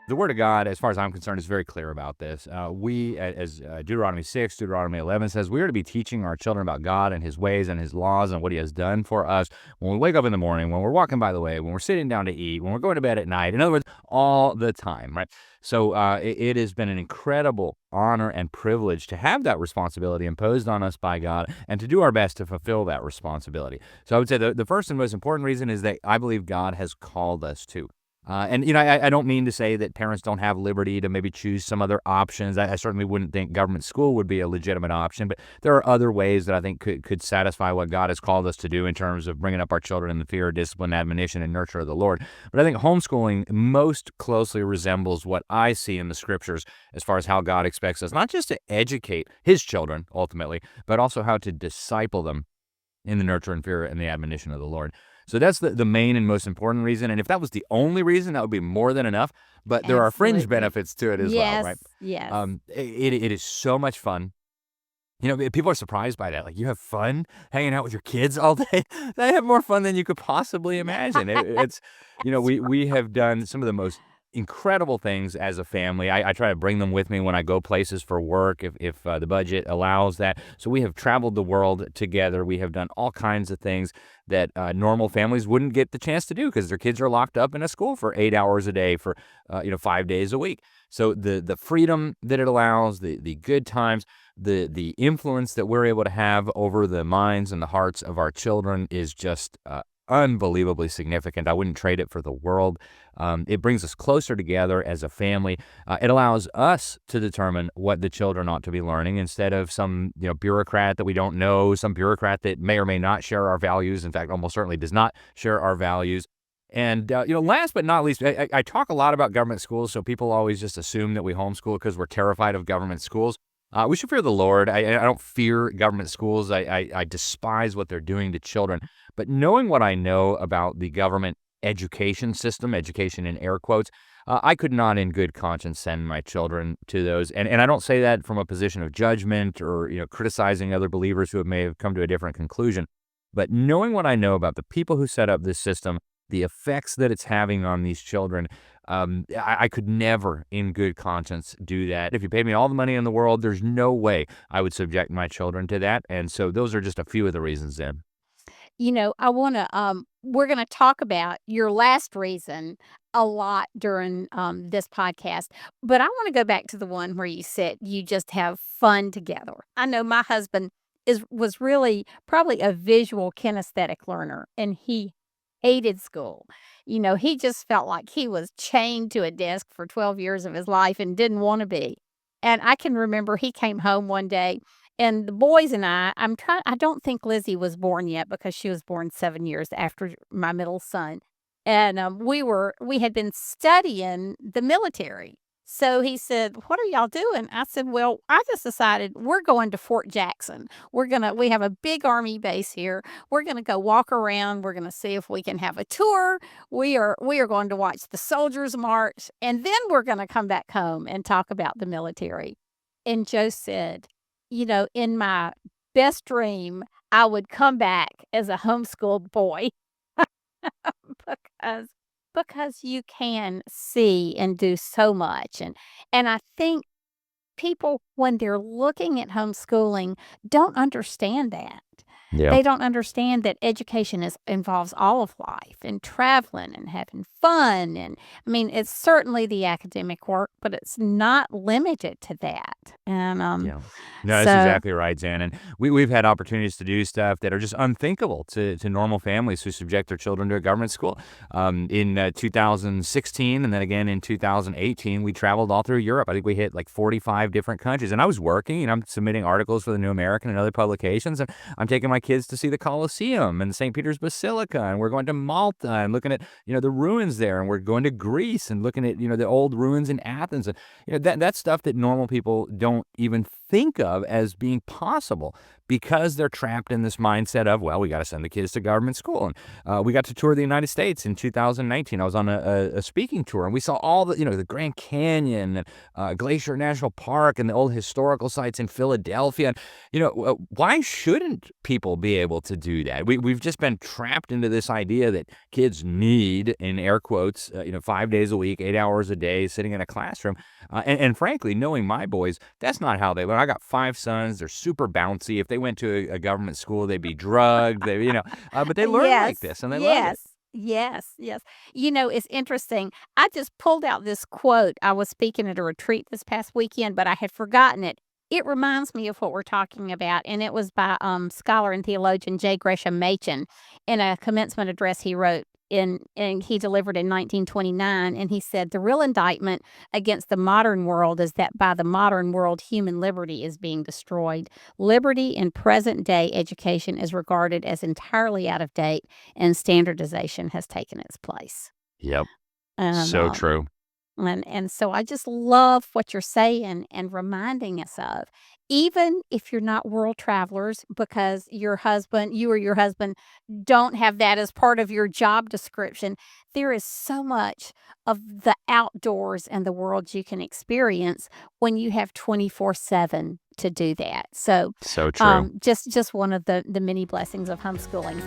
The Word of God, as far as I'm concerned, is very clear about this. As Deuteronomy 6, Deuteronomy 11 says, we are to be teaching our children about God and His ways and His laws and what He has done for us when we wake up in the morning, when we're walking by the way, when we're sitting down to eat, when we're going to bed at night. In other words, all the time, right? So it has been an incredible honor and privilege to have that responsibility imposed on us by God and to do our best to fulfill that responsibility. So I would say the first and most important reason is that I believe God has called us to. I don't mean to say that parents don't have liberty to maybe choose some other options. I certainly wouldn't think government school would be a legitimate option, but there are other ways that I think could satisfy what God has called us to do in terms of bringing up our children in the fear, discipline, admonition, and nurture of the Lord. But I think homeschooling most closely resembles what I see in the scriptures as far as how God expects us not just to educate His children ultimately, but also how to disciple them in the nurture and fear and the admonition of the Lord. So that's the main and most important reason. And if that was the only reason, that would be more than enough. But there are fringe Absolutely. benefits to it as well, Yes, right? yes. It is so much fun. People are surprised by that. Like, you have fun hanging out with your kids all day? They have more fun than you could possibly imagine. It's, That's we have done some of the most incredible things as a family. I try to bring them with me when I go places for work, if the budget allows that. So we have traveled the world together. We have done all kinds of things that normal families wouldn't get the chance to do because their kids are locked up in a school for 8 hours a day for 5 days a week. So the freedom that it allows, the good times, the influence that we're able to have over the minds and the hearts of our children is just unbelievably significant. I wouldn't trade it for the world. It brings us closer together as a family. It allows us to determine what the children ought to be learning instead of some bureaucrat that we don't know, some bureaucrat that may or may not share our values. In fact, almost certainly does not share our values. And, last but not least, I talk a lot about government schools, so people always just assume that we homeschool because we're terrified of government schools. We should fear the Lord. I don't fear government schools. I despise what they're doing to children. But knowing what I know about the government education system, education in air quotes, I could not in good conscience send my children to those. And I don't say that from a position of judgment or, criticizing other believers who may have come to a different conclusion. But knowing what I know about the people who set up this system, the effects that it's having on these children, I could never, in good conscience, do that. If you paid me all the money in the world, there's no way I would subject my children to that. And so those are just a few of the reasons then. I wanna, we're gonna talk about your last reason a lot during, this podcast, but I wanna go back to the one where you said you just have fun together. I know my husband was really probably a visual kinesthetic learner, and he hated school. He just felt like he was chained to a desk for 12 years of his life and didn't wanna be. And I can remember he came home one day and the boys and I don't think Lizzie was born yet because she was born 7 years after my middle son, and, we had been studying the military. So he said, "What are y'all doing?" I said, "Well, I just decided we're going to Fort Jackson. We have a big army base here. We're gonna go walk around. We're gonna see if we can have a tour. We are going to watch the soldiers march, and then we're gonna come back home and talk about the military." And Joe said, "In my best dream, I would come back as a homeschooled boy." because because you can see and do so much, and I think people, when they're looking at homeschooling, don't understand that. Yeah. They don't understand that education involves all of life and traveling and having fun, and, I mean, it's certainly the academic work, but it's not limited to that, and, Yeah. No, that's so exactly right, Zan. And we've had opportunities to do stuff that are just unthinkable to normal families who subject their children to a government school. In 2016 and then again in 2018, we traveled all through Europe. I think we hit like 45 different countries. And I was working and I'm submitting articles for the New American and other publications. And I'm taking my kids to see the Colosseum and St. Peter's Basilica. And we're going to Malta and looking at, the ruins there. And we're going to Greece and looking at, the old ruins in Athens. And, that's stuff that normal people don't even think of as being possible because they're trapped in this mindset of, well, we got to send the kids to government school. And we got to tour the United States in 2019. I was on a speaking tour, and we saw all the Grand Canyon and Glacier National Park and the old historical sites in Philadelphia. And, why shouldn't people be able to do that? We've just been trapped into this idea that kids need, in air quotes, 5 days a week, 8 hours a day, sitting in a classroom. And frankly, knowing my boys, that's not how they learn. I got 5 sons. They're super bouncy. If they went to a government school, they'd be drugged. But they learn like Yes, this and they love it. yes, yes, yes. It's interesting. I just pulled out this quote. I was speaking at a retreat this past weekend, but I had forgotten it. It reminds me of what we're talking about, and it was by scholar and theologian J. Gresham Machen in a commencement address he wrote and he delivered in 1929, and he said, "The real indictment against the modern world is that by the modern world, human liberty is being destroyed. Liberty in present-day education is regarded as entirely out of date, and standardization has taken its place." Yep. And, So true. and so I just love what you're saying and reminding us of, even if you're not world travelers because you or your husband don't have that as part of your job description, there is so much of the outdoors and the world you can experience when you have 24/7 to do that. So, So true. just one of the many blessings of homeschooling.